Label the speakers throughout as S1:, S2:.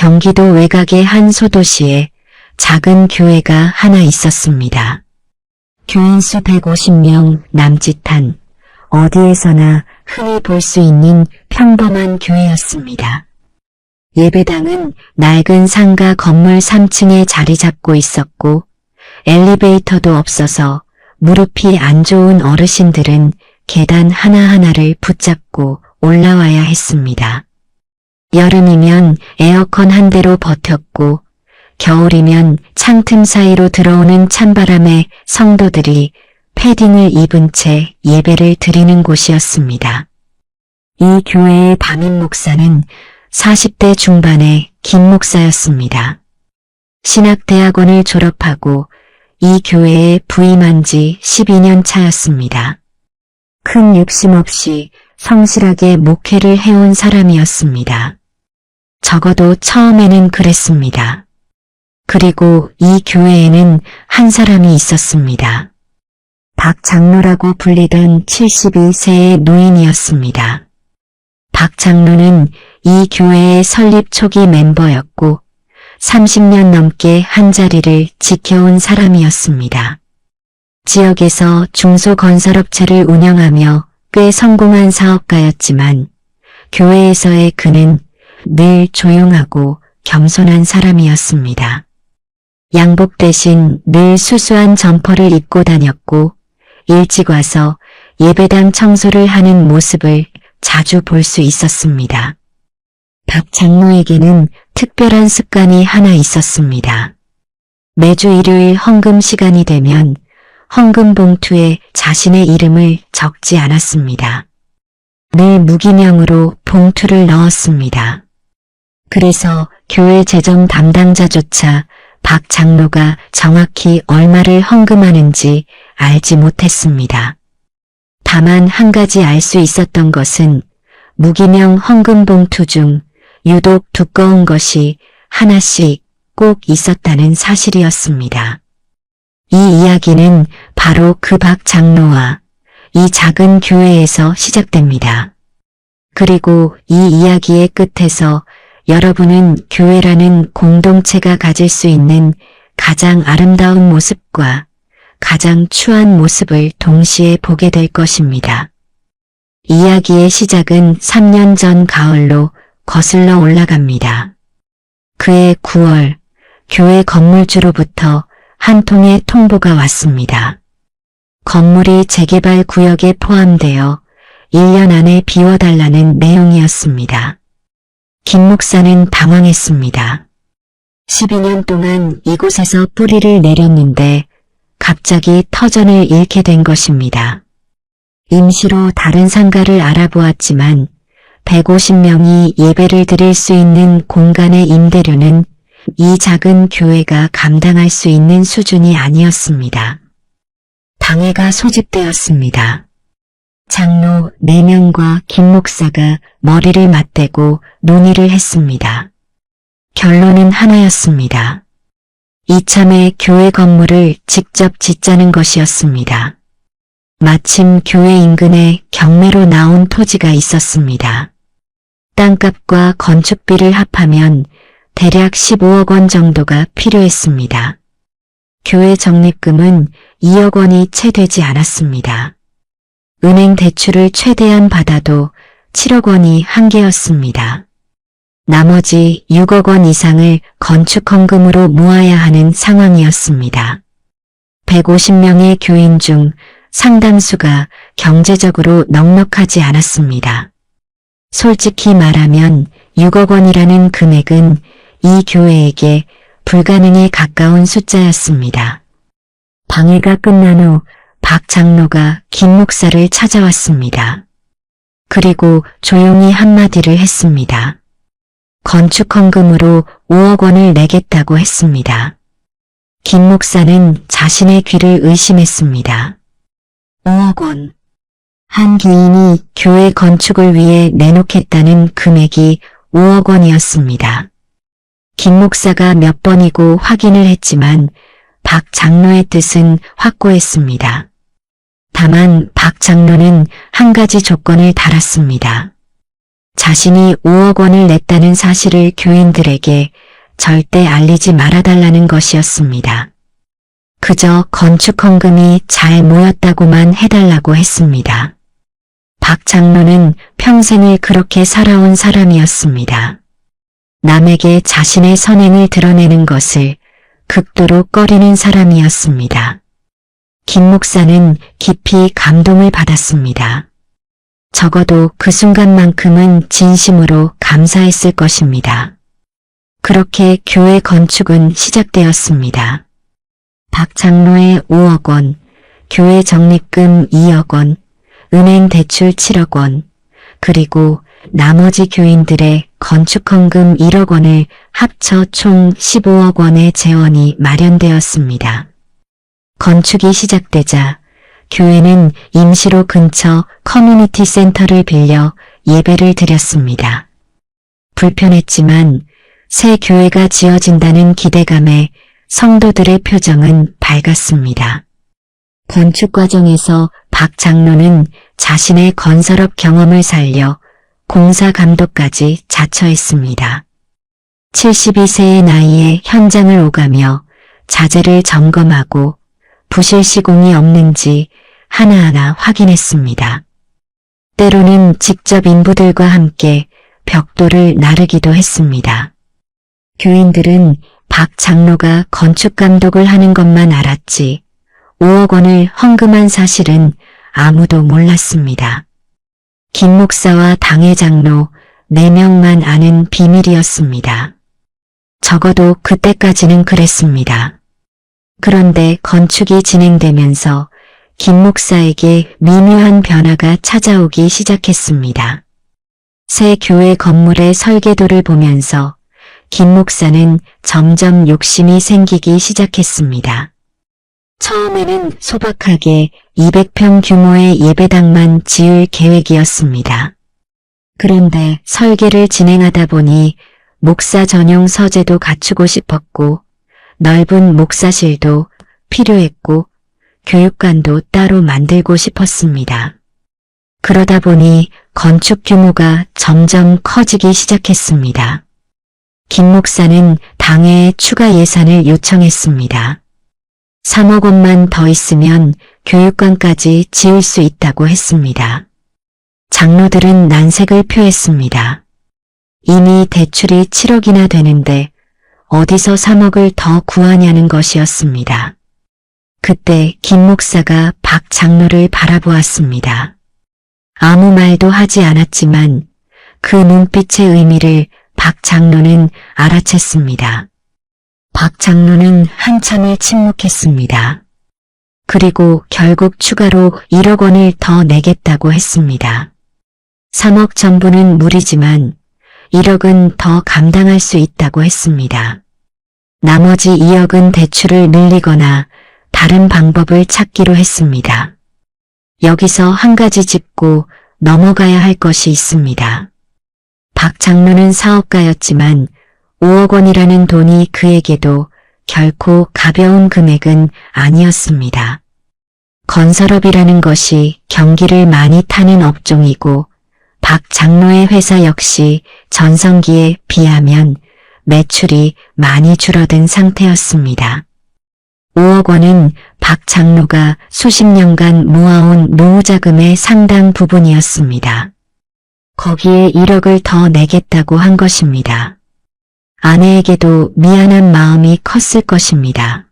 S1: 경기도 외곽의 한 소도시에 작은 교회가 하나 있었습니다. 교인수 150명 남짓한 어디에서나 흔히 볼 수 있는 평범한 교회였습니다. 예배당은 낡은 상가 건물 3층에 자리 잡고 있었고 엘리베이터도 없어서 무릎이 안 좋은 어르신들은 계단 하나하나를 붙잡고 올라와야 했습니다. 여름이면 에어컨 한 대로 버텼고 겨울이면 창틈 사이로 들어오는 찬바람에 성도들이 패딩을 입은 채 예배를 드리는 곳이었습니다. 이 교회의 담임 목사는 40대 중반의 김 목사였습니다. 신학대학원을 졸업하고 이 교회에 부임한 지 12년 차였습니다. 큰 욕심 없이 성실하게 목회를 해온 사람이었습니다. 적어도 처음에는 그랬습니다. 그리고 이 교회에는 한 사람이 있었습니다. 박 장로라고 불리던 72세의 노인이었습니다. 박 장로는 이 교회의 설립 초기 멤버였고 30년 넘게 한 자리를 지켜온 사람이었습니다. 지역에서 중소건설업체를 운영하며 꽤 성공한 사업가였지만 교회에서의 그는 늘 조용하고 겸손한 사람이었습니다. 양복 대신 늘 수수한 점퍼를 입고 다녔고 일찍 와서 예배당 청소를 하는 모습을 자주 볼 수 있었습니다. 박 장로에게는 특별한 습관이 하나 있었습니다. 매주 일요일 헌금 시간이 되면 헌금 봉투에 자신의 이름을 적지 않았습니다. 늘 무기명으로 봉투를 넣었습니다. 그래서 교회 재정 담당자조차 박 장로가 정확히 얼마를 헌금하는지 알지 못했습니다. 다만 한 가지 알 수 있었던 것은 무기명 헌금 봉투 중 유독 두꺼운 것이 하나씩 꼭 있었다는 사실이었습니다. 이 이야기는 바로 그 박 장로와 이 작은 교회에서 시작됩니다. 그리고 이 이야기의 끝에서 여러분은 교회라는 공동체가 가질 수 있는 가장 아름다운 모습과 가장 추한 모습을 동시에 보게 될 것입니다. 이야기의 시작은 3년 전 가을로 거슬러 올라갑니다. 그해 9월 교회 건물주로부터 한 통의 통보가 왔습니다. 건물이 재개발 구역에 포함되어 1년 안에 비워달라는 내용이었습니다. 김 목사는 당황했습니다. 12년 동안 이곳에서 뿌리를 내렸는데 갑자기 터전을 잃게 된 것입니다. 임시로 다른 상가를 알아보았지만 150명이 예배를 드릴 수 있는 공간의 임대료는 이 작은 교회가 감당할 수 있는 수준이 아니었습니다. 방해가 소집되었습니다. 장로 4명과 김 목사가 머리를 맞대고 논의를 했습니다. 결론은 하나였습니다. 이참에 교회 건물을 직접 짓자는 것이었습니다. 마침 교회 인근에 경매로 나온 토지가 있었습니다. 땅값과 건축비를 합하면 대략 15억 원 정도가 필요했습니다. 교회 적립금은 2억 원이 채 되지 않았습니다. 은행 대출을 최대한 받아도 7억 원이 한계였습니다. 나머지 6억 원 이상을 건축 헌금으로 모아야 하는 상황이었습니다. 150명의 교인 중 상당수가 경제적으로 넉넉하지 않았습니다. 솔직히 말하면 6억 원이라는 금액은 이 교회에게 불가능에 가까운 숫자였습니다. 방해가 끝난 후 박 장로가 김 목사를 찾아왔습니다. 그리고 조용히 한마디를 했습니다. 건축 헌금으로 5억 원을 내겠다고 했습니다. 김 목사는 자신의 귀를 의심했습니다. 5억 원. 한 개인이 교회 건축을 위해 내놓겠다는 금액이 5억 원이었습니다. 김 목사가 몇 번이고 확인을 했지만 박 장로의 뜻은 확고했습니다. 다만 박 장로는 한 가지 조건을 달았습니다. 자신이 5억 원을 냈다는 사실을 교인들에게 절대 알리지 말아달라는 것이었습니다. 그저 건축 헌금이 잘 모였다고만 해달라고 했습니다. 박 장로는 평생을 그렇게 살아온 사람이었습니다. 남에게 자신의 선행을 드러내는 것을 극도로 꺼리는 사람이었습니다. 김 목사는 깊이 감동을 받았습니다. 적어도 그 순간만큼은 진심으로 감사했을 것입니다. 그렇게 교회 건축은 시작되었습니다. 박 장로의 5억 원, 교회 적립금 2억 원, 은행 대출 7억 원, 그리고 나머지 교인들의 건축헌금 1억 원을 합쳐 총 15억 원의 재원이 마련되었습니다. 건축이 시작되자 교회는 임시로 근처 커뮤니티 센터를 빌려 예배를 드렸습니다. 불편했지만 새 교회가 지어진다는 기대감에 성도들의 표정은 밝았습니다. 건축 과정에서 박 장로는 자신의 건설업 경험을 살려 공사 감독까지 자처했습니다. 72세의 나이에 현장을 오가며 자재를 점검하고 부실 시공이 없는지 하나하나 확인했습니다. 때로는 직접 인부들과 함께 벽돌을 나르기도 했습니다. 교인들은 박 장로가 건축 감독을 하는 것만 알았지 5억 원을 헌금한 사실은 아무도 몰랐습니다. 김 목사와 당회 장로 4명만 아는 비밀이었습니다. 적어도 그때까지는 그랬습니다. 그런데 건축이 진행되면서 김 목사에게 미묘한 변화가 찾아오기 시작했습니다. 새 교회 건물의 설계도를 보면서 김 목사는 점점 욕심이 생기기 시작했습니다. 처음에는 소박하게 200평 규모의 예배당만 지을 계획이었습니다. 그런데 설계를 진행하다 보니 목사 전용 서재도 갖추고 싶었고 넓은 목사실도 필요했고 교육관도 따로 만들고 싶었습니다. 그러다 보니 건축 규모가 점점 커지기 시작했습니다. 김 목사는 당회에 추가 예산을 요청했습니다. 3억 원만 더 있으면 교육관까지 지을 수 있다고 했습니다. 장로들은 난색을 표했습니다. 이미 대출이 7억이나 되는데 어디서 3억을 더 구하냐는 것이었습니다. 그때 김 목사가 박 장로를 바라보았습니다. 아무 말도 하지 않았지만 그 눈빛의 의미를 박 장로는 알아챘습니다. 박 장로는 한참을 침묵했습니다. 그리고 결국 추가로 1억 원을 더 내겠다고 했습니다. 3억 전부는 무리지만 1억은 더 감당할 수 있다고 했습니다. 나머지 2억은 대출을 늘리거나 다른 방법을 찾기로 했습니다. 여기서 한 가지 짚고 넘어가야 할 것이 있습니다. 박 장로는 사업가였지만 5억 원이라는 돈이 그에게도 결코 가벼운 금액은 아니었습니다. 건설업이라는 것이 경기를 많이 타는 업종이고 박 장로의 회사 역시 전성기에 비하면 매출이 많이 줄어든 상태였습니다. 5억 원은 박 장로가 수십 년간 모아온 노후자금의 상당 부분이었습니다. 거기에 1억을 더 내겠다고 한 것입니다. 아내에게도 미안한 마음이 컸을 것입니다.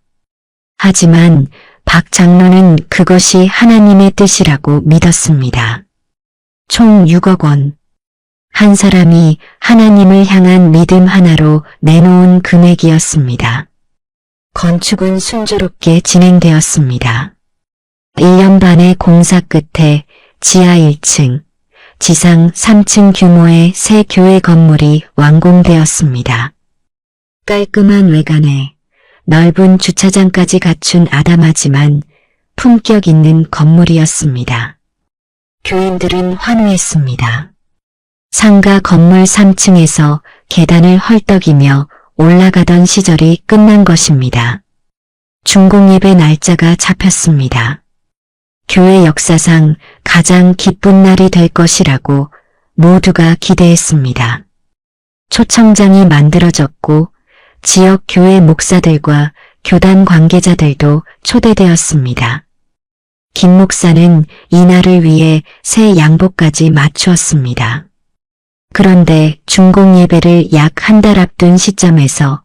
S1: 하지만 박 장로는 그것이 하나님의 뜻이라고 믿었습니다. 총 6억 원. 한 사람이 하나님을 향한 믿음 하나로 내놓은 금액이었습니다. 건축은 순조롭게 진행되었습니다. 1년 반의 공사 끝에 지하 1층, 지상 3층 규모의 새 교회 건물이 완공되었습니다. 깔끔한 외관에 넓은 주차장까지 갖춘 아담하지만 품격 있는 건물이었습니다. 교인들은 환호했습니다. 상가 건물 3층에서 계단을 헐떡이며 올라가던 시절이 끝난 것입니다. 중공예배 날짜가 잡혔습니다. 교회 역사상 가장 기쁜 날이 될 것이라고 모두가 기대했습니다. 초청장이 만들어졌고 지역 교회 목사들과 교단 관계자들도 초대되었습니다. 김 목사는 이날을 위해 새 양복까지 맞추었습니다. 그런데 중공 예배를 약 한 달 앞둔 시점에서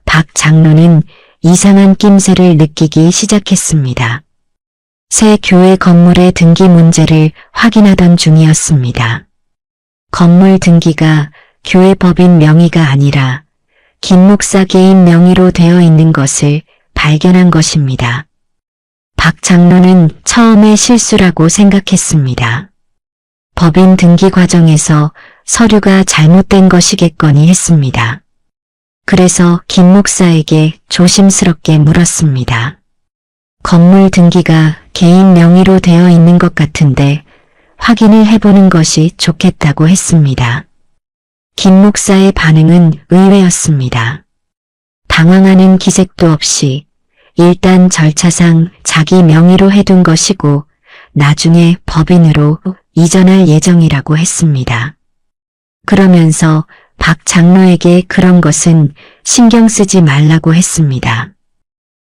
S1: 박 장로는 이상한 낌새를 느끼기 시작했습니다. 새 교회 건물의 등기 문제를 확인하던 중이었습니다. 건물 등기가 교회 법인 명의가 아니라 김 목사 개인 명의로 되어 있는 것을 발견한 것입니다. 박 장로는 처음에 실수라고 생각했습니다. 법인 등기 과정에서 서류가 잘못된 것이겠거니 했습니다. 그래서 김 목사에게 조심스럽게 물었습니다. 건물 등기가 개인 명의로 되어 있는 것 같은데 확인을 해보는 것이 좋겠다고 했습니다. 김 목사의 반응은 의외였습니다. 당황하는 기색도 없이 일단 절차상 자기 명의로 해둔 것이고 나중에 법인으로 이전할 예정이라고 했습니다. 그러면서 박 장로에게 그런 것은 신경 쓰지 말라고 했습니다.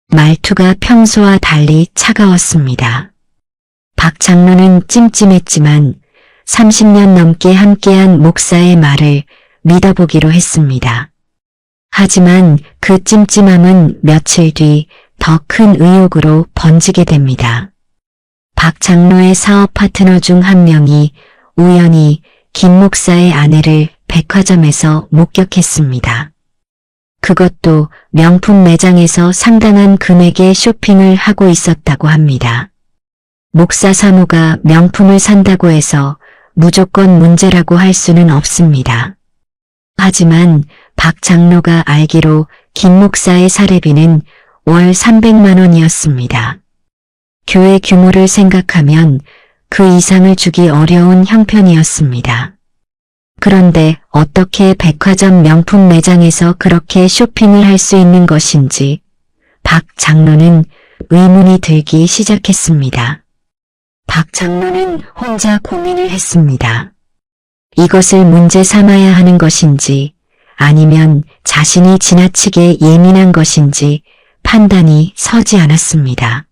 S1: 말투가 평소와 달리 차가웠습니다. 박 장로는 찜찜했지만 30년 넘게 함께한 목사의 말을 믿어보기로 했습니다. 하지만 그 찜찜함은 며칠 뒤 더 큰 의혹으로 번지게 됩니다. 박 장로의 사업 파트너 중 한 명이 우연히 김 목사의 아내를 백화점에서 목격했습니다. 그것도 명품 매장에서 상당한 금액의 쇼핑을 하고 있었다고 합니다. 목사 사모가 명품을 산다고 해서 무조건 문제라고 할 수는 없습니다. 하지만 박 장로가 알기로 김 목사의 사례비는 월 300만 원이었습니다. 교회 규모를 생각하면 그 이상을 주기 어려운 형편이었습니다. 그런데 어떻게 백화점 명품 매장에서 그렇게 쇼핑을 할 수 있는 것인지 박 장로는 의문이 들기 시작했습니다. 박 장로는 혼자 고민을 했습니다. 이것을 문제 삼아야 하는 것인지 아니면 자신이 지나치게 예민한 것인지 판단이 서지 않았습니다.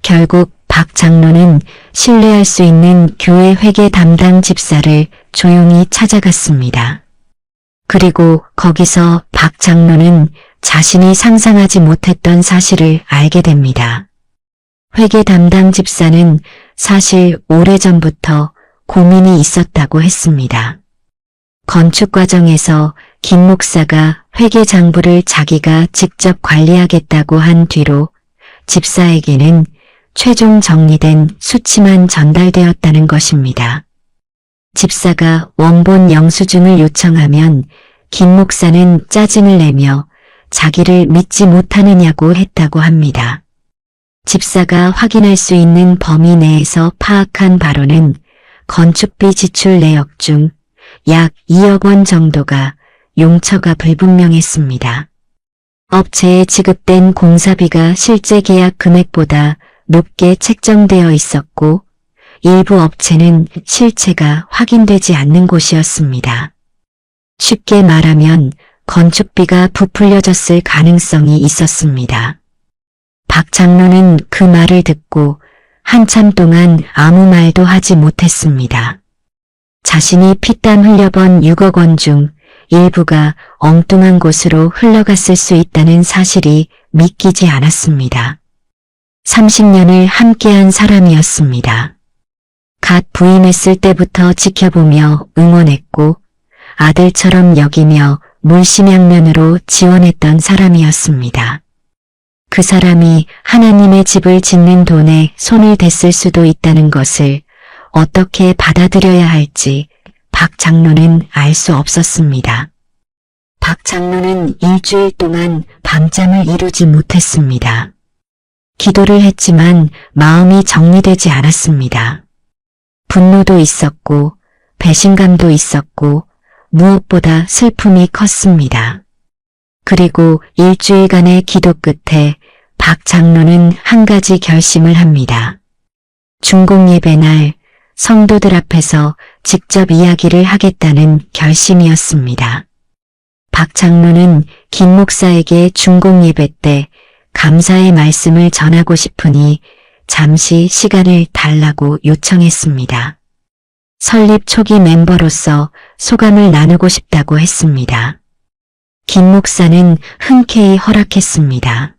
S1: 결국 박 장로는 신뢰할 수 있는 교회 회계 담당 집사를 조용히 찾아갔습니다. 그리고 거기서 박 장로는 자신이 상상하지 못했던 사실을 알게 됩니다. 회계 담당 집사는 사실 오래전부터 고민이 있었다고 했습니다. 건축 과정에서 김 목사가 회계 장부를 자기가 직접 관리하겠다고 한 뒤로 집사에게는 최종 정리된 수치만 전달되었다는 것입니다. 집사가 원본 영수증을 요청하면 김 목사는 짜증을 내며 자기를 믿지 못하느냐고 했다고 합니다. 집사가 확인할 수 있는 범위 내에서 파악한 바로는 건축비 지출 내역 중 약 2억 원 정도가 용처가 불분명했습니다. 업체에 지급된 공사비가 실제 계약 금액보다 높게 책정되어 있었고 일부 업체는 실체가 확인되지 않는 곳이었습니다. 쉽게 말하면 건축비가 부풀려졌을 가능성이 있었습니다. 박 장로는 그 말을 듣고 한참 동안 아무 말도 하지 못했습니다. 자신이 피땀 흘려번 6억 원 중 일부가 엉뚱한 곳으로 흘러갔을 수 있다는 사실이 믿기지 않았습니다. 30년을 함께한 사람이었습니다. 갓 부임했을 때부터 지켜보며 응원했고 아들처럼 여기며 물심양면으로 지원했던 사람이었습니다. 그 사람이 하나님의 집을 짓는 돈에 손을 댔을 수도 있다는 것을 어떻게 받아들여야 할지 박 장로는 알 수 없었습니다. 박 장로는 일주일 동안 밤잠을 이루지 못했습니다. 기도를 했지만 마음이 정리되지 않았습니다. 분노도 있었고 배신감도 있었고 무엇보다 슬픔이 컸습니다. 그리고 일주일간의 기도 끝에 박 장로는 한 가지 결심을 합니다. 중공 예배 날 성도들 앞에서 직접 이야기를 하겠다는 결심이었습니다. 박 장로는 김 목사에게 중공 예배 때 감사의 말씀을 전하고 싶으니 잠시 시간을 달라고 요청했습니다. 설립 초기 멤버로서 소감을 나누고 싶다고 했습니다. 김 목사는 흔쾌히 허락했습니다.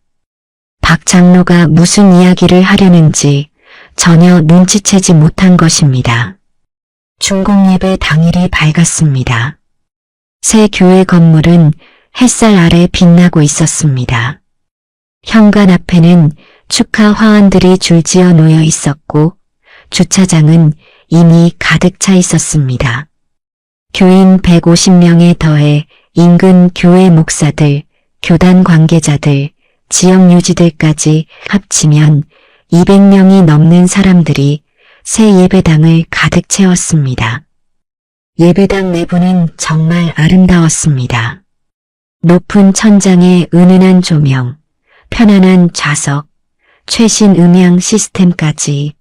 S1: 박 장로가 무슨 이야기를 하려는지 전혀 눈치채지 못한 것입니다. 중공 예배 당일이 밝았습니다. 새 교회 건물은 햇살 아래 빛나고 있었습니다. 현관 앞에는 축하 화환들이 줄지어 놓여 있었고 주차장은 이미 가득 차 있었습니다. 교인 150명에 더해 인근 교회 목사들, 교단 관계자들, 지역 유지들까지 합치면 200명이 넘는 사람들이 새 예배당을 가득 채웠습니다. 예배당 내부는 정말 아름다웠습니다. 높은 천장에 은은한 조명, 편안한 좌석, 최신 음향 시스템까지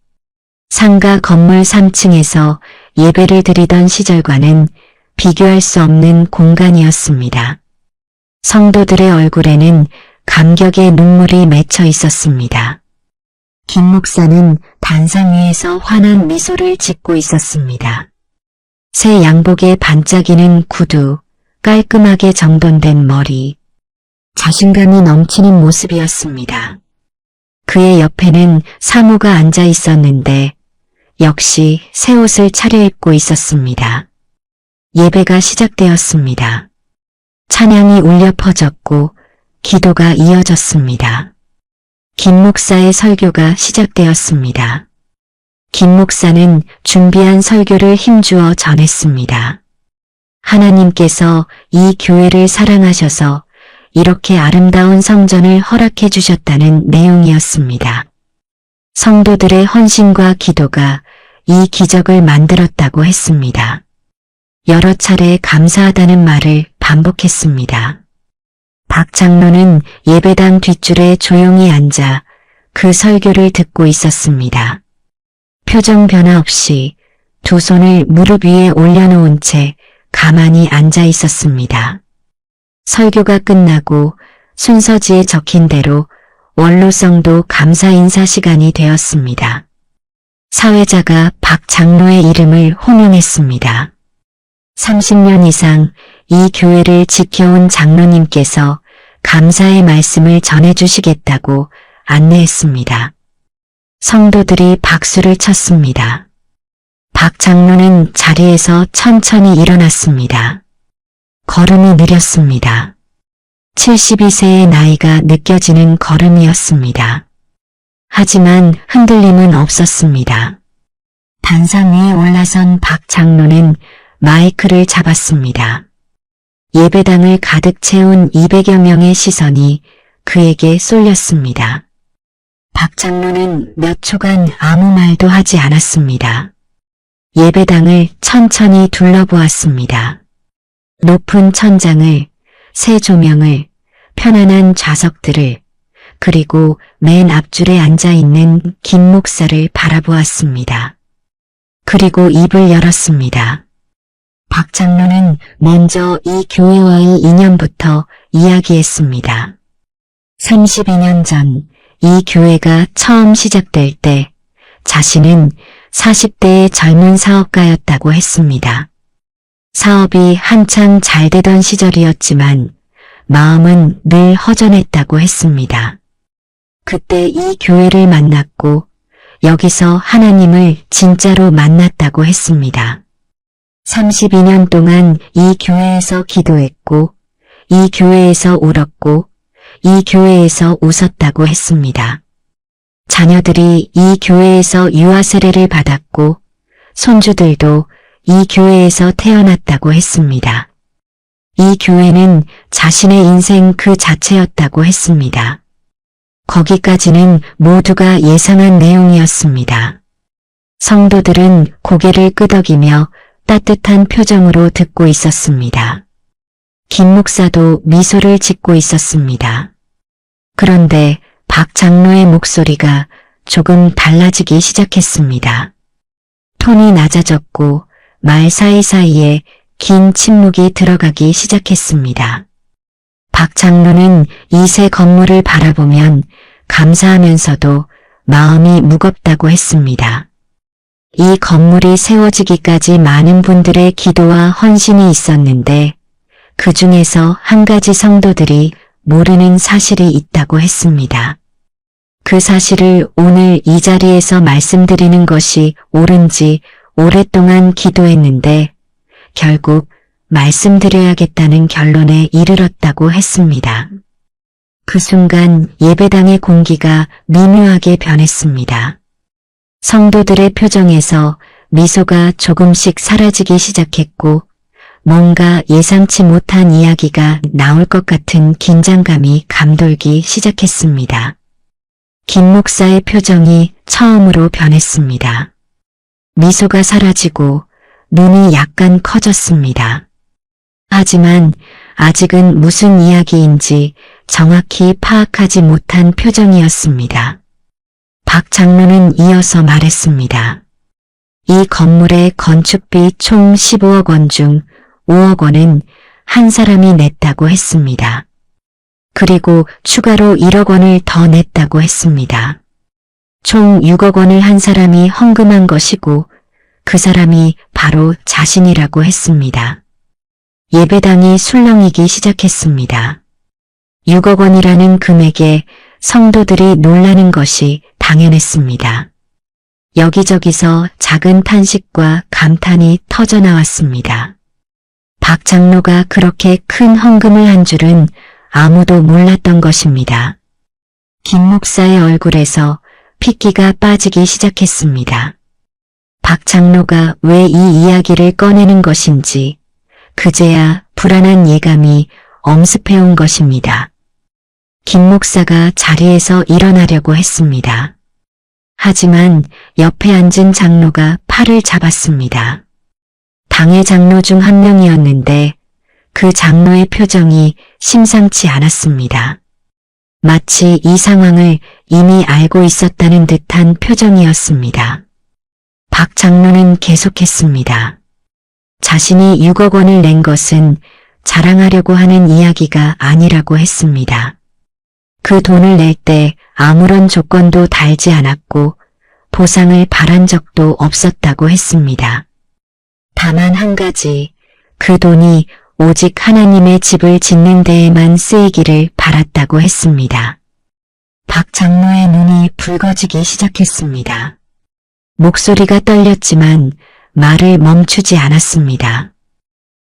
S1: 상가 건물 3층에서 예배를 드리던 시절과는 비교할 수 없는 공간이었습니다. 성도들의 얼굴에는 감격의 눈물이 맺혀 있었습니다. 김 목사는 단상 위에서 환한 미소를 짓고 있었습니다. 새 양복에 반짝이는 구두, 깔끔하게 정돈된 머리, 자신감이 넘치는 모습이었습니다. 그의 옆에는 사모가 앉아 있었는데 역시 새 옷을 차려입고 있었습니다. 예배가 시작되었습니다. 찬양이 울려 퍼졌고 기도가 이어졌습니다. 김 목사의 설교가 시작되었습니다. 김 목사는 준비한 설교를 힘주어 전했습니다. 하나님께서 이 교회를 사랑하셔서 이렇게 아름다운 성전을 허락해 주셨다는 내용이었습니다. 성도들의 헌신과 기도가 이 기적을 만들었다고 했습니다. 여러 차례 감사하다는 말을 반복했습니다. 박 장로는 예배당 뒷줄에 조용히 앉아 그 설교를 듣고 있었습니다. 표정 변화 없이 두 손을 무릎 위에 올려놓은 채 가만히 앉아 있었습니다. 설교가 끝나고 순서지에 적힌 대로 원로성도 감사 인사 시간이 되었습니다. 사회자가 박 장로의 이름을 호명했습니다. 30년 이상 이 교회를 지켜온 장로님께서 감사의 말씀을 전해주시겠다고 안내했습니다. 성도들이 박수를 쳤습니다. 박 장로는 자리에서 천천히 일어났습니다. 걸음이 느렸습니다. 72세의 나이가 느껴지는 걸음이었습니다. 하지만 흔들림은 없었습니다. 단상 위에 올라선 박 장로는 마이크를 잡았습니다. 예배당을 가득 채운 200여 명의 시선이 그에게 쏠렸습니다. 박 장로는 몇 초간 아무 말도 하지 않았습니다. 예배당을 천천히 둘러보았습니다. 높은 천장을, 새 조명을, 편안한 좌석들을, 그리고 맨 앞줄에 앉아있는 김 목사를 바라보았습니다. 그리고 입을 열었습니다. 박 장로는 먼저 이 교회와의 인연부터 이야기했습니다. 32년 전 이 교회가 처음 시작될 때 자신은 40대의 젊은 사업가였다고 했습니다. 사업이 한창 잘 되던 시절이었지만 마음은 늘 허전했다고 했습니다. 그때 이 교회를 만났고 여기서 하나님을 진짜로 만났다고 했습니다. 32년 동안 이 교회에서 기도했고 이 교회에서 울었고 이 교회에서 웃었다고 했습니다. 자녀들이 이 교회에서 유아 세례를 받았고 손주들도 이 교회에서 태어났다고 했습니다. 이 교회는 자신의 인생 그 자체였다고 했습니다. 거기까지는 모두가 예상한 내용이었습니다. 성도들은 고개를 끄덕이며 따뜻한 표정으로 듣고 있었습니다. 김 목사도 미소를 짓고 있었습니다. 그런데 박 장로의 목소리가 조금 달라지기 시작했습니다. 톤이 낮아졌고 말 사이사이에 긴 침묵이 들어가기 시작했습니다. 박 장로는 이 새 건물을 바라보면 감사하면서도 마음이 무겁다고 했습니다. 이 건물이 세워지기까지 많은 분들의 기도와 헌신이 있었는데 그 중에서 한 가지 성도들이 모르는 사실이 있다고 했습니다. 그 사실을 오늘 이 자리에서 말씀드리는 것이 옳은지 오랫동안 기도했는데 결국 말씀드려야겠다는 결론에 이르렀다고 했습니다. 그 순간 예배당의 공기가 미묘하게 변했습니다. 성도들의 표정에서 미소가 조금씩 사라지기 시작했고 뭔가 예상치 못한 이야기가 나올 것 같은 긴장감이 감돌기 시작했습니다. 김 목사의 표정이 처음으로 변했습니다. 미소가 사라지고 눈이 약간 커졌습니다. 하지만 아직은 무슨 이야기인지 정확히 파악하지 못한 표정이었습니다. 박 장로는 이어서 말했습니다. 이 건물의 건축비 총 15억 원 중 5억 원은 한 사람이 냈다고 했습니다. 그리고 추가로 1억 원을 더 냈다고 했습니다. 총 6억 원을 한 사람이 헌금한 것이고 그 사람이 바로 자신이라고 했습니다. 예배당이 술렁이기 시작했습니다. 6억 원이라는 금액에 성도들이 놀라는 것이 당연했습니다. 여기저기서 작은 탄식과 감탄이 터져나왔습니다. 박 장로가 그렇게 큰 헌금을 한 줄은 아무도 몰랐던 것입니다. 김 목사의 얼굴에서 핏기가 빠지기 시작했습니다. 박 장로가 왜 이 이야기를 꺼내는 것인지 그제야 불안한 예감이 엄습해온 것입니다. 김 목사가 자리에서 일어나려고 했습니다. 하지만 옆에 앉은 장로가 팔을 잡았습니다. 당의 장로 중 한 명이었는데 그 장로의 표정이 심상치 않았습니다. 마치 이 상황을 이미 알고 있었다는 듯한 표정이었습니다. 박 장로는 계속했습니다. 자신이 6억 원을 낸 것은 자랑하려고 하는 이야기가 아니라고 했습니다. 그 돈을 낼 때 아무런 조건도 달지 않았고 보상을 바란 적도 없었다고 했습니다. 다만 한 가지, 그 돈이 오직 하나님의 집을 짓는 데에만 쓰이기를 바랐다고 했습니다. 박 장로의 눈이 붉어지기 시작했습니다. 목소리가 떨렸지만 말을 멈추지 않았습니다.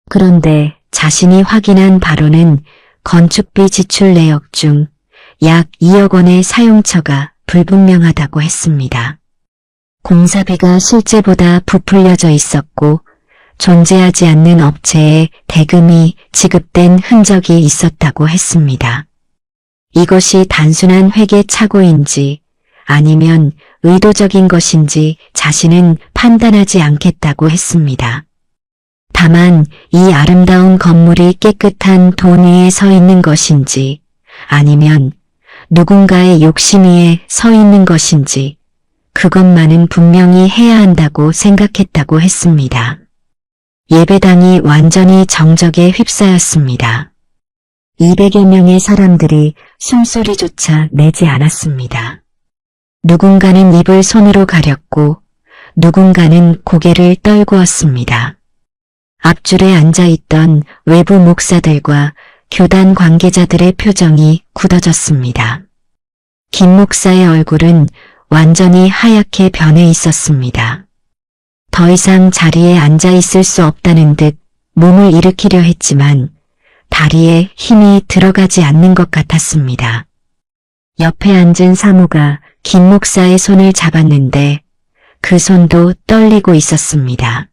S1: 그런데 자신이 확인한 바로는 건축비 지출 내역 중 약 2억 원의 사용처가 불분명하다고 했습니다. 공사비가 실제보다 부풀려져 있었고 존재하지 않는 업체에 대금이 지급된 흔적이 있었다고 했습니다. 이것이 단순한 회계 착오인지 아니면 의도적인 것인지 자신은 판단하지 않겠다고 했습니다. 다만 이 아름다운 건물이 깨끗한 돈 위에 서 있는 것인지 아니면 누군가의 욕심 위에 서 있는 것인지 그것만은 분명히 해야 한다고 생각했다고 했습니다. 예배당이 완전히 정적에 휩싸였습니다. 200여 명의 사람들이 숨소리조차 내지 않았습니다. 누군가는 입을 손으로 가렸고 누군가는 고개를 떨구었습니다. 앞줄에 앉아있던 외부 목사들과 교단 관계자들의 표정이 굳어졌습니다. 김 목사의 얼굴은 완전히 하얗게 변해 있었습니다. 더 이상 자리에 앉아 있을 수 없다는 듯 몸을 일으키려 했지만 다리에 힘이 들어가지 않는 것 같았습니다. 옆에 앉은 사모가 김 목사의 손을 잡았는데 그 손도 떨리고 있었습니다.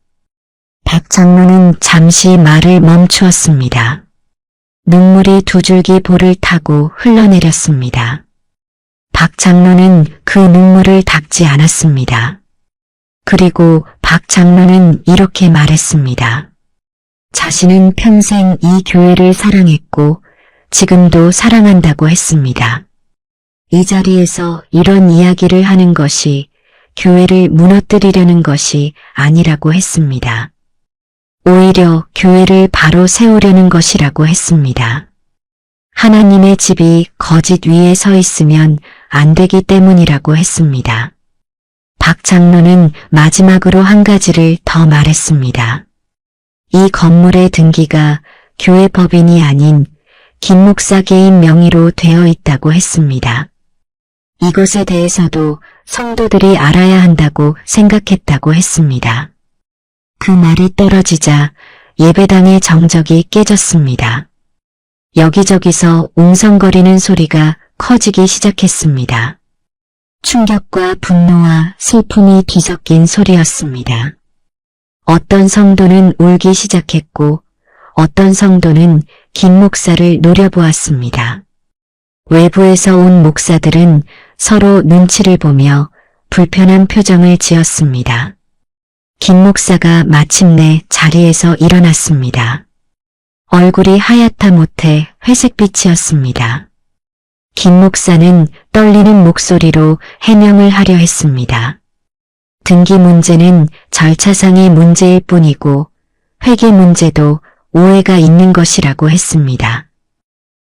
S1: 박 장로는 잠시 말을 멈추었습니다. 눈물이 두 줄기 볼을 타고 흘러내렸습니다. 박 장로는 그 눈물을 닦지 않았습니다. 그리고 박 장로는 이렇게 말했습니다. 자신은 평생 이 교회를 사랑했고 지금도 사랑한다고 했습니다. 이 자리에서 이런 이야기를 하는 것이 교회를 무너뜨리려는 것이 아니라고 했습니다. 오히려 교회를 바로 세우려는 것이라고 했습니다. 하나님의 집이 거짓 위에 서 있으면 안 되기 때문이라고 했습니다. 박 장로는 마지막으로 한 가지를 더 말했습니다. 이 건물의 등기가 교회 법인이 아닌 김 목사 개인 명의로 되어 있다고 했습니다. 이것에 대해서도 성도들이 알아야 한다고 생각했다고 했습니다. 그 말이 떨어지자 예배당의 정적이 깨졌습니다. 여기저기서 웅성거리는 소리가 커지기 시작했습니다. 충격과 분노와 슬픔이 뒤섞인 소리였습니다. 어떤 성도는 울기 시작했고 어떤 성도는 김 목사를 노려보았습니다. 외부에서 온 목사들은 서로 눈치를 보며 불편한 표정을 지었습니다. 김 목사가 마침내 자리에서 일어났습니다. 얼굴이 하얗다 못해 회색빛이었습니다. 김 목사는 떨리는 목소리로 해명을 하려 했습니다. 등기 문제는 절차상의 문제일 뿐이고 회계 문제도 오해가 있는 것이라고 했습니다.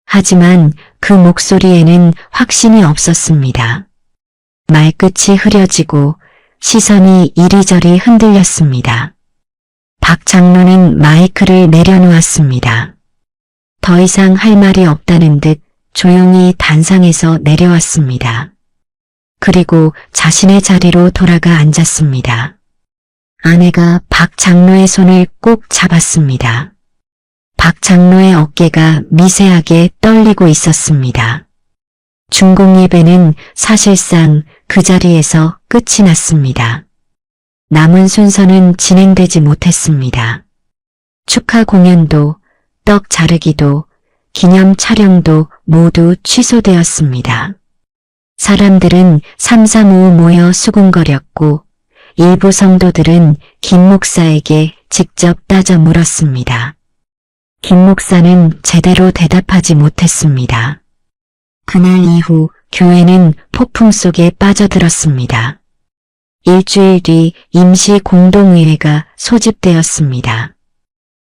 S1: 하지만 그 목소리에는 확신이 없었습니다. 말끝이 흐려지고 시선이 이리저리 흔들렸습니다. 박 장로는 마이크를 내려놓았습니다. 더 이상 할 말이 없다는 듯 조용히 단상에서 내려왔습니다. 그리고 자신의 자리로 돌아가 앉았습니다. 아내가 박 장로의 손을 꼭 잡았습니다. 박 장로의 어깨가 미세하게 떨리고 있었습니다. 중공예배는 사실상 그 자리에서 끝이 났습니다. 남은 순서는 진행되지 못했습니다. 축하 공연도, 떡 자르기도, 기념 촬영도 모두 취소되었습니다. 사람들은 삼삼오오 모여 수군거렸고 일부 성도들은 김 목사에게 직접 따져 물었습니다. 김 목사는 제대로 대답하지 못했습니다. 그날 이후 교회는 폭풍 속에 빠져들었습니다. 일주일 뒤 임시 공동의회가 소집되었습니다.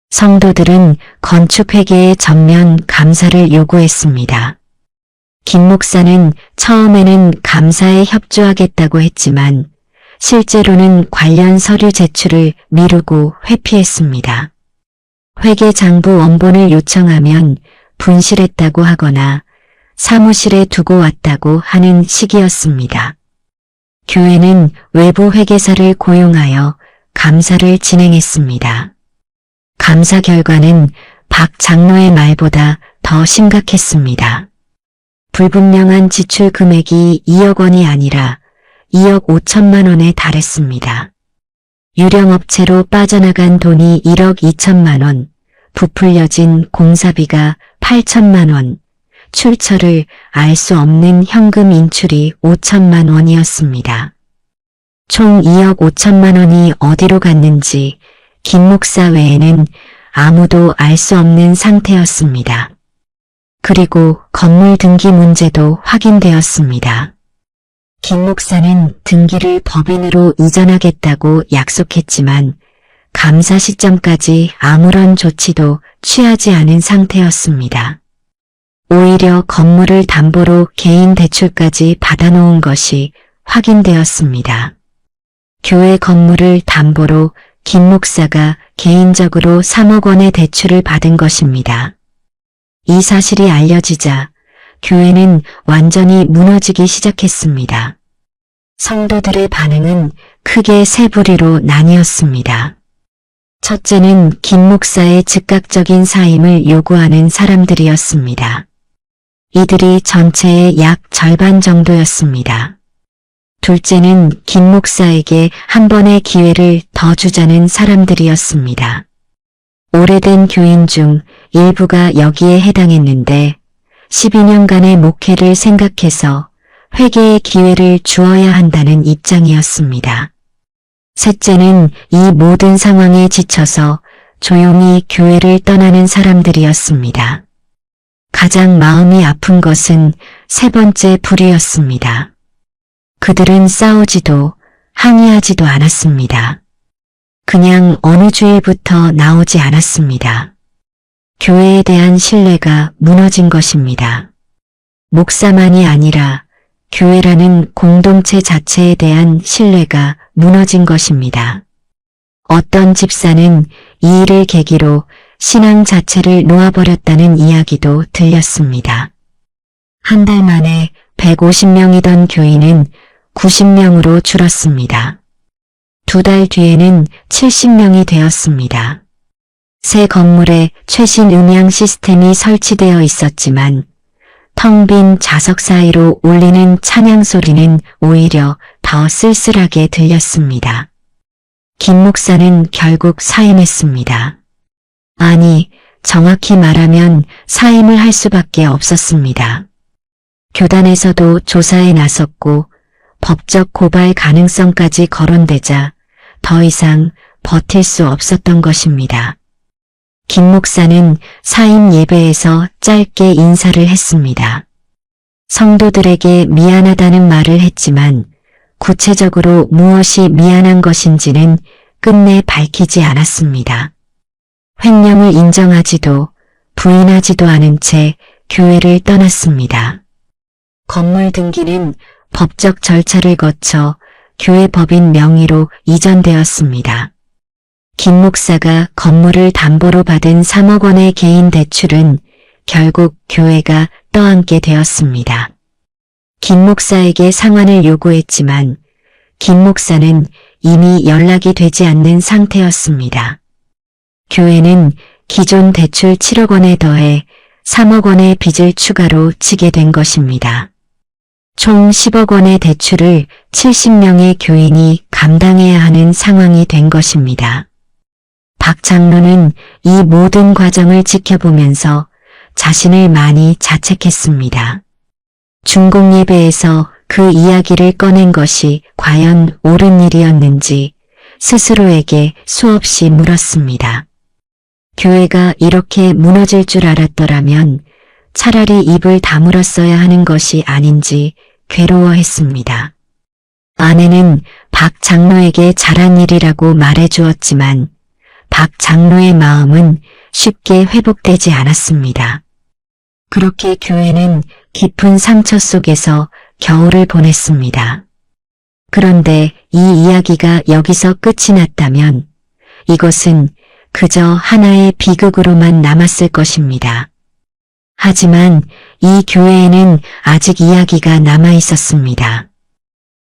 S1: 성도들은 건축회계의 전면 감사를 요구했습니다. 김 목사는 처음에는 감사에 협조하겠다고 했지만 실제로는 관련 서류 제출을 미루고 회피했습니다. 회계장부 원본을 요청하면 분실했다고 하거나 사무실에 두고 왔다고 하는 시기였습니다. 교회는 외부 회계사를 고용하여 감사를 진행했습니다. 감사 결과는 박 장로의 말보다 더 심각했습니다. 불분명한 지출 금액이 2억 원이 아니라 2억 5천만 원에 달했습니다. 유령업체로 빠져나간 돈이 1억 2천만 원, 부풀려진 공사비가 8천만 원, 출처를 알 수 없는 현금 인출이 5천만 원이었습니다. 총 2억 5천만 원이 어디로 갔는지 김 목사 외에는 아무도 알 수 없는 상태였습니다. 그리고 건물 등기 문제도 확인되었습니다. 김 목사는 등기를 법인으로 이전하겠다고 약속했지만 감사 시점까지 아무런 조치도 취하지 않은 상태였습니다. 오히려 건물을 담보로 개인 대출까지 받아놓은 것이 확인되었습니다. 교회 건물을 담보로 김 목사가 개인적으로 3억 원의 대출을 받은 것입니다. 이 사실이 알려지자 교회는 완전히 무너지기 시작했습니다. 성도들의 반응은 크게 세 부류로 나뉘었습니다. 첫째는 김 목사의 즉각적인 사임을 요구하는 사람들이었습니다. 이들이 전체의 약 절반 정도였습니다. 둘째는 김 목사에게 한 번의 기회를 더 주자는 사람들이었습니다. 오래된 교인 중 일부가 여기에 해당했는데 12년간의 목회를 생각해서 회개의 기회를 주어야 한다는 입장이었습니다. 셋째는 이 모든 상황에 지쳐서 조용히 교회를 떠나는 사람들이었습니다. 가장 마음이 아픈 것은 세 번째 부류였습니다. 그들은 싸우지도 항의하지도 않았습니다. 그냥 어느 주일부터 나오지 않았습니다. 교회에 대한 신뢰가 무너진 것입니다. 목사만이 아니라 교회라는 공동체 자체에 대한 신뢰가 무너진 것입니다. 어떤 집사는 이 일을 계기로 신앙 자체를 놓아버렸다는 이야기도 들렸습니다. 한 달 만에 150명이던 교인은 90명으로 줄었습니다. 2달 뒤에는 70명이 되었습니다. 새 건물에 최신 음향 시스템이 설치되어 있었지만 텅 빈 좌석 사이로 울리는 찬양 소리는 오히려 더 쓸쓸하게 들렸습니다. 김 목사는 결국 사임했습니다. 아니, 정확히 말하면 사임을 할 수밖에 없었습니다. 교단에서도 조사에 나섰고 법적 고발 가능성까지 거론되자 더 이상 버틸 수 없었던 것입니다. 김 목사는 사임 예배에서 짧게 인사를 했습니다. 성도들에게 미안하다는 말을 했지만 구체적으로 무엇이 미안한 것인지는 끝내 밝히지 않았습니다. 횡령을 인정하지도 부인하지도 않은 채 교회를 떠났습니다. 건물 등기는 법적 절차를 거쳐 교회 법인 명의로 이전되었습니다. 김 목사가 건물을 담보로 받은 3억 원의 개인 대출은 결국 교회가 떠안게 되었습니다. 김 목사에게 상환을 요구했지만 김 목사는 이미 연락이 되지 않는 상태였습니다. 교회는 기존 대출 7억 원에 더해 3억 원의 빚을 추가로 지게 된 것입니다. 총 10억 원의 대출을 70명의 교인이 감당해야 하는 상황이 된 것입니다. 박 장로는 이 모든 과정을 지켜보면서 자신을 많이 자책했습니다. 중공 예배에서 그 이야기를 꺼낸 것이 과연 옳은 일이었는지 스스로에게 수없이 물었습니다. 교회가 이렇게 무너질 줄 알았더라면 차라리 입을 다물었어야 하는 것이 아닌지 괴로워했습니다. 아내는 박 장로에게 잘한 일이라고 말해주었지만 박 장로의 마음은 쉽게 회복되지 않았습니다. 그렇게 교회는 깊은 상처 속에서 겨울을 보냈습니다. 그런데 이 이야기가 여기서 끝이 났다면 이것은 그저 하나의 비극으로만 남았을 것입니다. 하지만 이 교회에는 아직 이야기가 남아 있었습니다.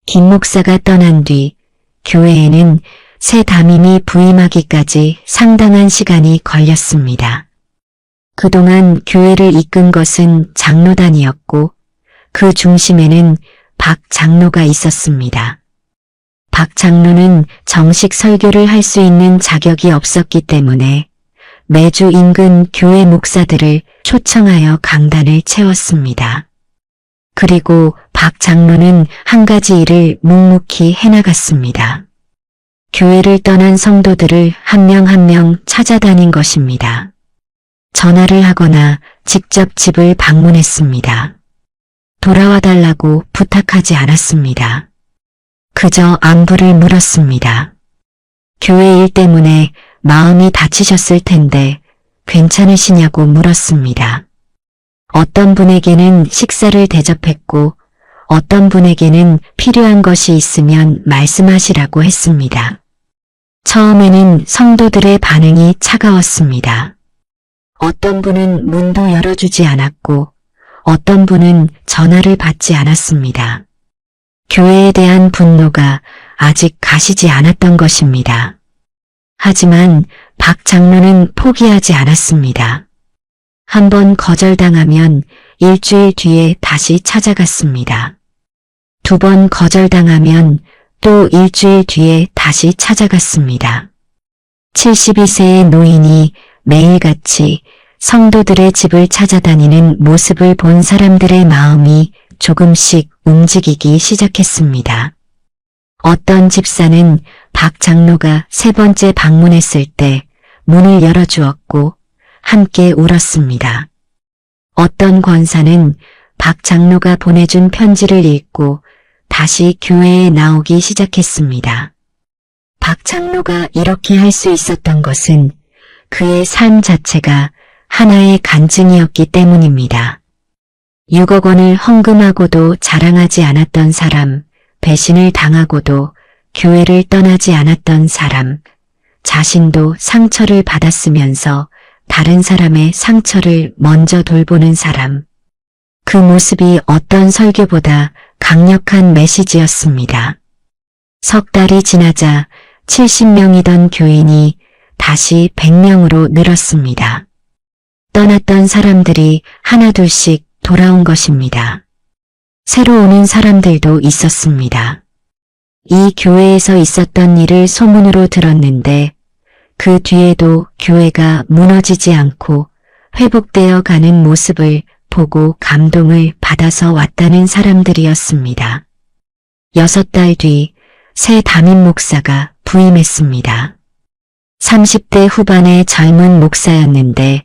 S1: 김 목사가 떠난 뒤 교회에는 새 담임이 부임하기까지 상당한 시간이 걸렸습니다. 그동안 교회를 이끈 것은 장로단이었고 그 중심에는 박 장로가 있었습니다. 박 장로는 정식 설교를 할 수 있는 자격이 없었기 때문에 매주 인근 교회 목사들을 초청하여 강단을 채웠습니다. 그리고 박 장로는 한 가지 일을 묵묵히 해나갔습니다. 교회를 떠난 성도들을 한 명 한 명 찾아다닌 것입니다. 전화를 하거나 직접 집을 방문했습니다. 돌아와 달라고 부탁하지 않았습니다. 그저 안부를 물었습니다. 교회 일 때문에 마음이 다치셨을 텐데 괜찮으시냐고 물었습니다. 어떤 분에게는 식사를 대접했고 어떤 분에게는 필요한 것이 있으면 말씀하시라고 했습니다. 처음에는 성도들의 반응이 차가웠습니다. 어떤 분은 문도 열어주지 않았고 어떤 분은 전화를 받지 않았습니다. 교회에 대한 분노가 아직 가시지 않았던 것입니다. 하지만 박 장로는 포기하지 않았습니다. 한번 거절당하면 일주일 뒤에 다시 찾아갔습니다. 2번 거절당하면 또 일주일 뒤에 다시 찾아갔습니다. 72세의 노인이 매일같이 성도들의 집을 찾아다니는 모습을 본 사람들의 마음이 조금씩 움직이기 시작했습니다. 어떤 집사는 박 장로가 3번째 방문했을 때 문을 열어주었고 함께 울었습니다. 어떤 권사는 박 장로가 보내준 편지를 읽고 다시 교회에 나오기 시작했습니다. 박 장로가 이렇게 할 수 있었던 것은 그의 삶 자체가 하나의 간증이었기 때문입니다. 6억 원을 헌금하고도 자랑하지 않았던 사람, 배신을 당하고도 교회를 떠나지 않았던 사람, 자신도 상처를 받았으면서 다른 사람의 상처를 먼저 돌보는 사람. 그 모습이 어떤 설교보다 강력한 메시지였습니다. 석 달이 지나자 70명이던 교인이 다시 100명으로 늘었습니다. 떠났던 사람들이 하나둘씩 돌아온 것입니다. 새로 오는 사람들도 있었습니다. 이 교회에서 있었던 일을 소문으로 들었는데 그 뒤에도 교회가 무너지지 않고 회복되어 가는 모습을 보고 감동을 받아서 왔다는 사람들이었습니다. 6달 뒤 새 담임 목사가 부임했습니다. 30대 후반의 젊은 목사였는데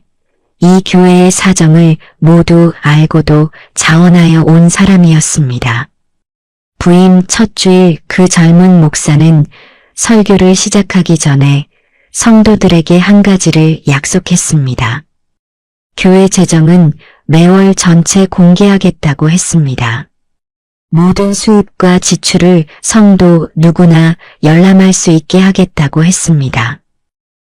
S1: 이 교회의 사정을 모두 알고도 자원하여 온 사람이었습니다. 부임 첫 주일 그 젊은 목사는 설교를 시작하기 전에 성도들에게 한 가지를 약속했습니다. 교회 재정은 매월 전체 공개하겠다고 했습니다. 모든 수입과 지출을 성도 누구나 열람할 수 있게 하겠다고 했습니다.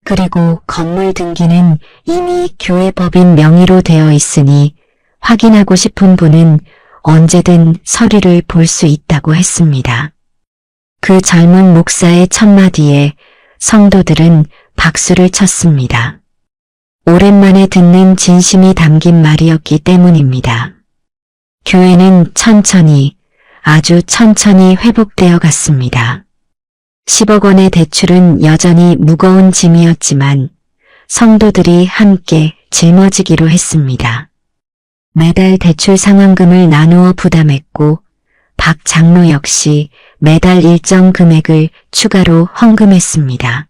S1: 그리고 건물 등기는 이미 교회 법인 명의로 되어 있으니 확인하고 싶은 분은 언제든 서류를 볼 수 있다고 했습니다. 그 젊은 목사의 첫마디에 성도들은 박수를 쳤습니다. 오랜만에 듣는 진심이 담긴 말이었기 때문입니다. 교회는 천천히, 아주 천천히 회복되어 갔습니다. 10억 원의 대출은 여전히 무거운 짐이었지만 성도들이 함께 짊어지기로 했습니다. 매달 대출 상환금을 나누어 부담했고 박 장로 역시 매달 일정 금액을 추가로 헌금했습니다.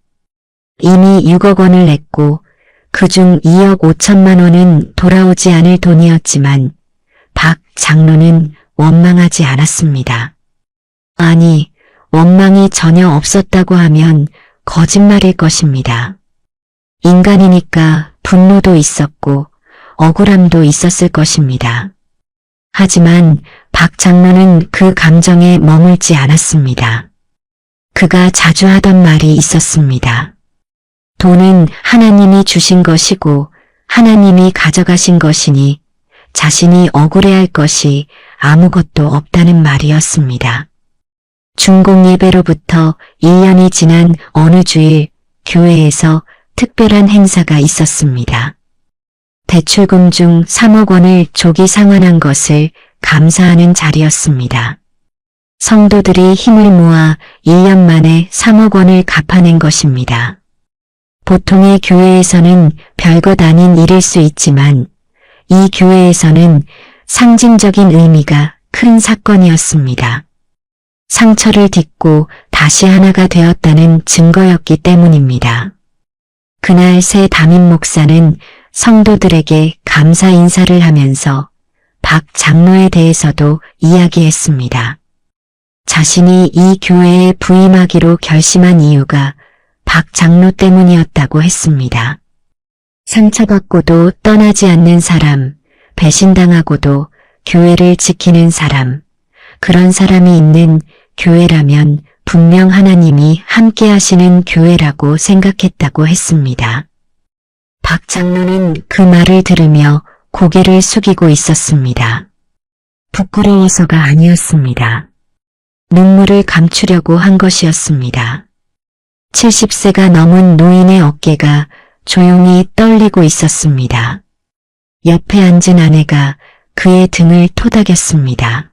S1: 이미 6억 원을 냈고 그중 2억 5천만 원은 돌아오지 않을 돈이었지만 박 장로는 원망하지 않았습니다. 아니, 원망이 전혀 없었다고 하면 거짓말일 것입니다. 인간이니까 분노도 있었고 억울함도 있었을 것입니다. 하지만 박 장로는 그 감정에 머물지 않았습니다. 그가 자주 하던 말이 있었습니다. 돈은 하나님이 주신 것이고 하나님이 가져가신 것이니 자신이 억울해할 것이 아무것도 없다는 말이었습니다. 중공 예배로부터 1년이 지난 어느 주일 교회에서 특별한 행사가 있었습니다. 대출금 중 3억 원을 조기 상환한 것을 감사하는 자리였습니다. 성도들이 힘을 모아 1년 만에 3억 원을 갚아낸 것입니다. 보통의 교회에서는 별것 아닌 일일 수 있지만 이 교회에서는 상징적인 의미가 큰 사건이었습니다. 상처를 딛고 다시 하나가 되었다는 증거였기 때문입니다. 그날 새 담임 목사는 성도들에게 감사 인사를 하면서 박 장로에 대해서도 이야기했습니다. 자신이 이 교회에 부임하기로 결심한 이유가 박 장로 때문이었다고 했습니다. 상처받고도 떠나지 않는 사람, 배신당하고도 교회를 지키는 사람, 그런 사람이 있는 교회라면 분명 하나님이 함께 하시는 교회라고 생각했다고 했습니다. 박 장로는 그 말을 들으며 고개를 숙이고 있었습니다. 부끄러워서가 아니었습니다. 눈물을 감추려고 한 것이었습니다. 70세가 넘은 노인의 어깨가 조용히 떨리고 있었습니다. 옆에 앉은 아내가 그의 등을 토닥였습니다.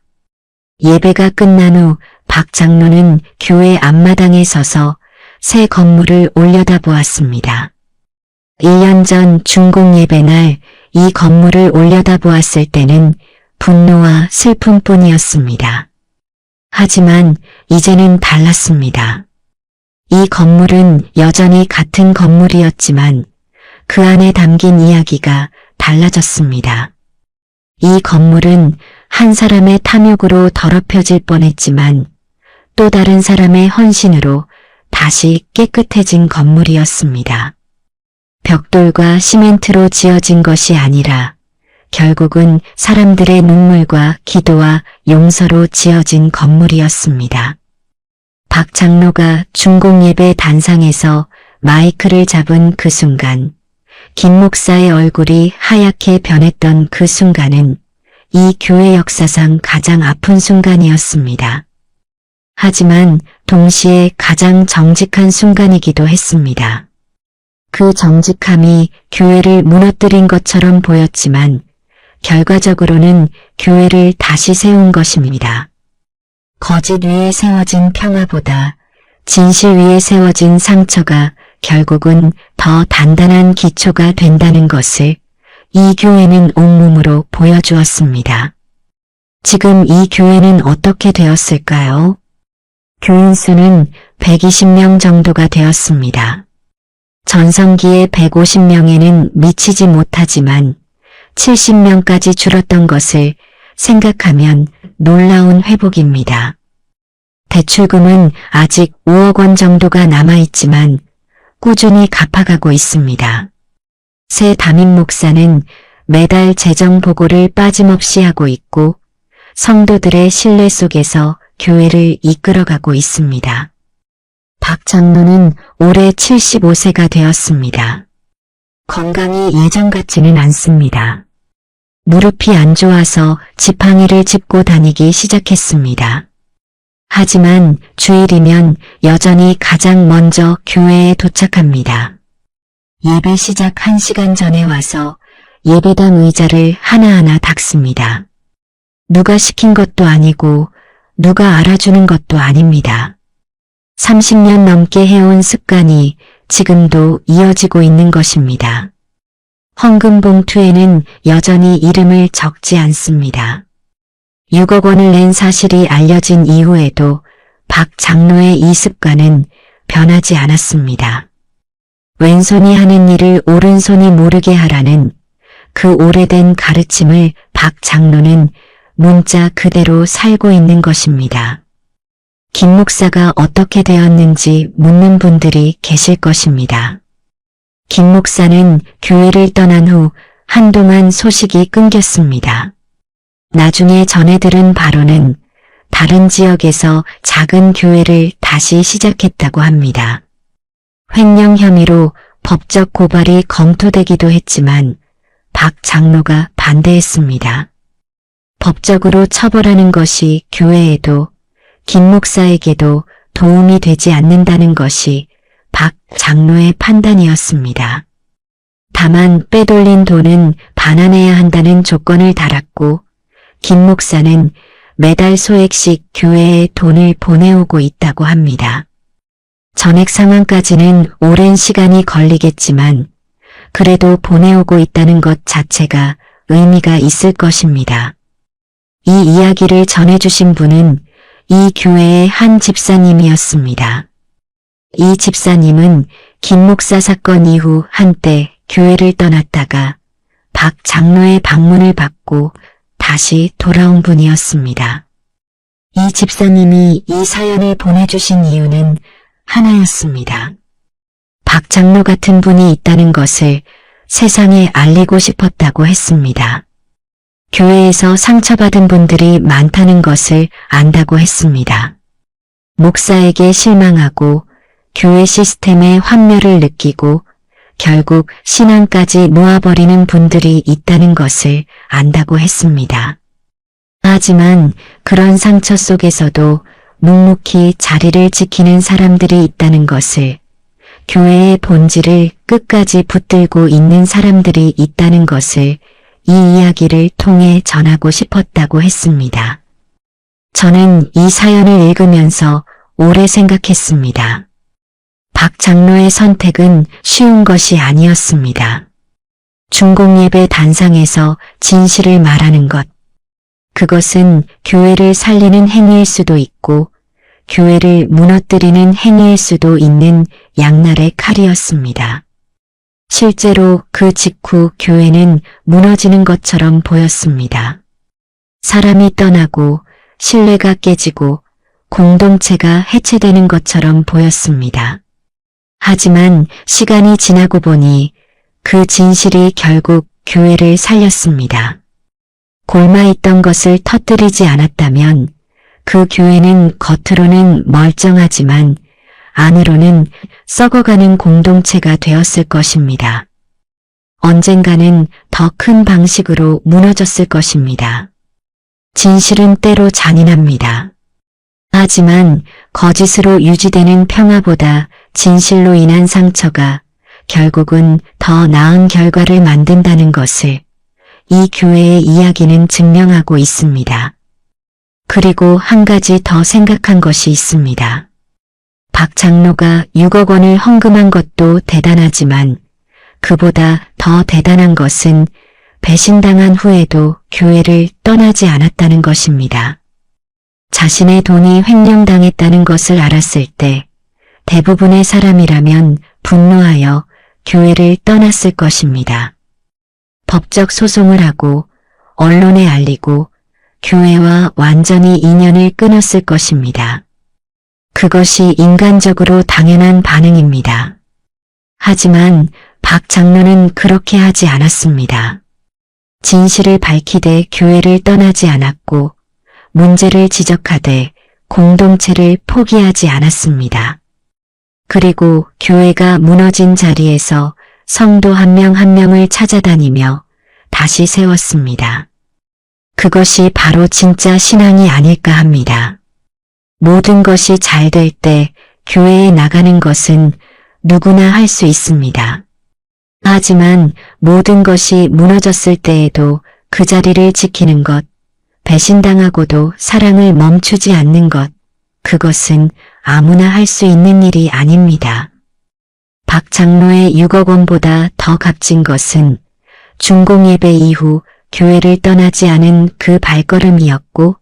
S1: 예배가 끝난 후 박 장로는 교회 앞마당에 서서 새 건물을 올려다보았습니다. 1년 전 중공 예배날 이 건물을 올려다보았을 때는 분노와 슬픔뿐이었습니다. 하지만 이제는 달랐습니다. 이 건물은 여전히 같은 건물이었지만 그 안에 담긴 이야기가 달라졌습니다. 이 건물은 한 사람의 탐욕으로 더럽혀질 뻔했지만 또 다른 사람의 헌신으로 다시 깨끗해진 건물이었습니다. 벽돌과 시멘트로 지어진 것이 아니라 결국은 사람들의 눈물과 기도와 용서로 지어진 건물이었습니다. 박 장로가 중공예배 단상에서 마이크를 잡은 그 순간, 김 목사의 얼굴이 하얗게 변했던 그 순간은 이 교회 역사상 가장 아픈 순간이었습니다. 하지만 동시에 가장 정직한 순간이기도 했습니다. 그 정직함이 교회를 무너뜨린 것처럼 보였지만 결과적으로는 교회를 다시 세운 것입니다. 거짓 위에 세워진 평화보다 진실 위에 세워진 상처가 결국은 더 단단한 기초가 된다는 것을 이 교회는 온몸으로 보여주었습니다. 지금 이 교회는 어떻게 되었을까요? 교인 수는 120명 정도가 되었습니다. 전성기의 150명에는 미치지 못하지만 70명까지 줄었던 것을 생각하면 놀라운 회복입니다. 대출금은 아직 5억 원 정도가 남아있지만 꾸준히 갚아가고 있습니다. 새 담임 목사는 매달 재정 보고를 빠짐없이 하고 있고 성도들의 신뢰 속에서 교회를 이끌어가고 있습니다. 박 장로는 올해 75세가 되었습니다. 건강이 예전 같지는 않습니다. 무릎이 안 좋아서 지팡이를 짚고 다니기 시작했습니다. 하지만 주일이면 여전히 가장 먼저 교회에 도착합니다. 예배 시작 1시간 전에 와서 예배당 의자를 하나하나 닦습니다. 누가 시킨 것도 아니고 누가 알아주는 것도 아닙니다. 30년 넘게 해온 습관이 지금도 이어지고 있는 것입니다. 헌금 봉투에는 여전히 이름을 적지 않습니다. 6억 원을 낸 사실이 알려진 이후에도 박 장로의 이 습관은 변하지 않았습니다. 왼손이 하는 일을 오른손이 모르게 하라는 그 오래된 가르침을 박 장로는 문자 그대로 살고 있는 것입니다. 김 목사가 어떻게 되었는지 묻는 분들이 계실 것입니다. 김 목사는 교회를 떠난 후 한동안 소식이 끊겼습니다. 나중에 전해 들은 바로는 다른 지역에서 작은 교회를 다시 시작했다고 합니다. 횡령 혐의로 법적 고발이 검토되기도 했지만 박 장로가 반대했습니다. 법적으로 처벌하는 것이 교회에도 김 목사에게도 도움이 되지 않는다는 것이 박 장로의 판단이었습니다. 다만 빼돌린 돈은 반환해야 한다는 조건을 달았고 김 목사는 매달 소액씩 교회에 돈을 보내오고 있다고 합니다. 전액 상환까지는 오랜 시간이 걸리겠지만 그래도 보내오고 있다는 것 자체가 의미가 있을 것입니다. 이 이야기를 전해주신 분은 이 교회의 한 집사님이었습니다. 이 집사님은 김 목사 사건 이후 한때 교회를 떠났다가 박 장로의 방문을 받고 다시 돌아온 분이었습니다. 이 집사님이 이 사연을 보내주신 이유는 하나였습니다. 박 장로 같은 분이 있다는 것을 세상에 알리고 싶었다고 했습니다. 교회에서 상처받은 분들이 많다는 것을 안다고 했습니다. 목사에게 실망하고 교회 시스템의 환멸을 느끼고 결국 신앙까지 놓아버리는 분들이 있다는 것을 안다고 했습니다. 하지만 그런 상처 속에서도 묵묵히 자리를 지키는 사람들이 있다는 것을, 교회의 본질을 끝까지 붙들고 있는 사람들이 있다는 것을 이 이야기를 통해 전하고 싶었다고 했습니다. 저는 이 사연을 읽으면서 오래 생각했습니다. 박 장로의 선택은 쉬운 것이 아니었습니다. 중공예배 단상에서 진실을 말하는 것, 그것은 교회를 살리는 행위일 수도 있고 교회를 무너뜨리는 행위일 수도 있는 양날의 칼이었습니다. 실제로 그 직후 교회는 무너지는 것처럼 보였습니다. 사람이 떠나고 신뢰가 깨지고 공동체가 해체되는 것처럼 보였습니다. 하지만 시간이 지나고 보니 그 진실이 결국 교회를 살렸습니다. 골마있던 것을 터뜨리지 않았다면 그 교회는 겉으로는 멀쩡하지만 안으로는 썩어가는 공동체가 되었을 것입니다. 언젠가는 더 큰 방식으로 무너졌을 것입니다. 진실은 때로 잔인합니다. 하지만 거짓으로 유지되는 평화보다 진실로 인한 상처가 결국은 더 나은 결과를 만든다는 것을 이 교회의 이야기는 증명하고 있습니다. 그리고 한 가지 더 생각한 것이 있습니다. 박 장로가 6억 원을 헌금한 것도 대단하지만 그보다 더 대단한 것은 배신당한 후에도 교회를 떠나지 않았다는 것입니다. 자신의 돈이 횡령당했다는 것을 알았을 때 대부분의 사람이라면 분노하여 교회를 떠났을 것입니다. 법적 소송을 하고 언론에 알리고 교회와 완전히 인연을 끊었을 것입니다. 그것이 인간적으로 당연한 반응입니다. 하지만 박 장로는 그렇게 하지 않았습니다. 진실을 밝히되 교회를 떠나지 않았고 문제를 지적하되 공동체를 포기하지 않았습니다. 그리고 교회가 무너진 자리에서 성도 한 명 한 명을 찾아다니며 다시 세웠습니다. 그것이 바로 진짜 신앙이 아닐까 합니다. 모든 것이 잘 될 때 교회에 나가는 것은 누구나 할 수 있습니다. 하지만 모든 것이 무너졌을 때에도 그 자리를 지키는 것, 배신당하고도 사랑을 멈추지 않는 것, 그것은 아무나 할 수 있는 일이 아닙니다. 박 장로의 6억 원보다 더 값진 것은 중공예배 이후 교회를 떠나지 않은 그 발걸음이었고,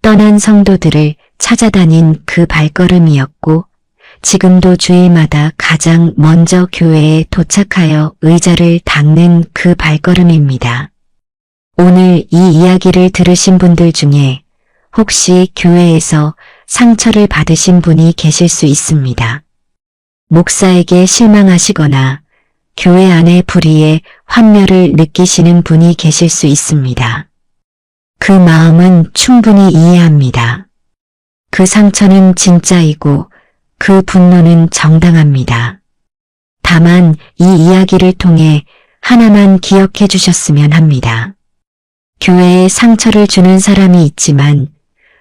S1: 떠난 성도들을 찾아다닌 그 발걸음이었고, 지금도 주일마다 가장 먼저 교회에 도착하여 의자를 닦는 그 발걸음입니다. 오늘 이 이야기를 들으신 분들 중에 혹시 교회에서 상처를 받으신 분이 계실 수 있습니다. 목사에게 실망하시거나 교회 안의 불의에 환멸을 느끼시는 분이 계실 수 있습니다. 그 마음은 충분히 이해합니다. 그 상처는 진짜이고 그 분노는 정당합니다. 다만 이 이야기를 통해 하나만 기억해 주셨으면 합니다. 교회에 상처를 주는 사람이 있지만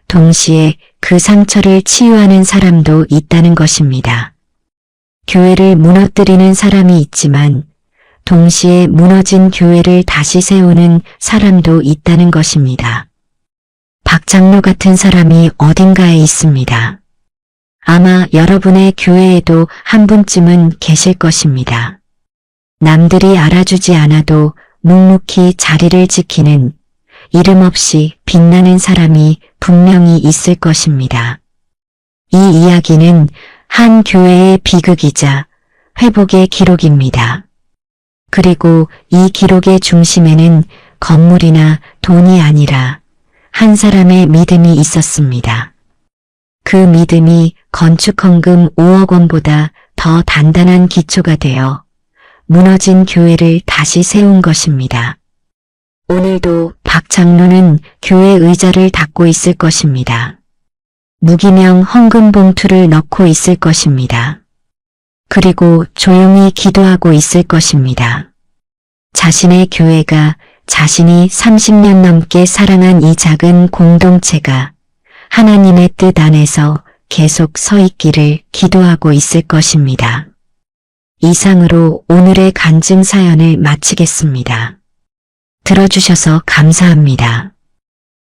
S1: 동시에 그 상처를 치유하는 사람도 있다는 것입니다. 교회를 무너뜨리는 사람이 있지만 동시에 무너진 교회를 다시 세우는 사람도 있다는 것입니다. 박 장로 같은 사람이 어딘가에 있습니다. 아마 여러분의 교회에도 한 분쯤은 계실 것입니다. 남들이 알아주지 않아도 묵묵히 자리를 지키는 이름 없이 빛나는 사람이 분명히 있을 것입니다. 이 이야기는 한 교회의 비극이자 회복의 기록입니다. 그리고 이 기록의 중심에는 건물이나 돈이 아니라 한 사람의 믿음이 있었습니다. 그 믿음이 건축헌금 5억 원보다 더 단단한 기초가 되어 무너진 교회를 다시 세운 것입니다. 오늘도 박 장로는 교회 의자를 닦고 있을 것입니다. 무기명 헌금 봉투를 넣고 있을 것입니다. 그리고 조용히 기도하고 있을 것입니다. 자신의 교회가 자신이 30년 넘게 사랑한 이 작은 공동체가 하나님의 뜻 안에서 계속 서 있기를 기도하고 있을 것입니다. 이상으로 오늘의 간증 사연을 마치겠습니다. 들어주셔서 감사합니다.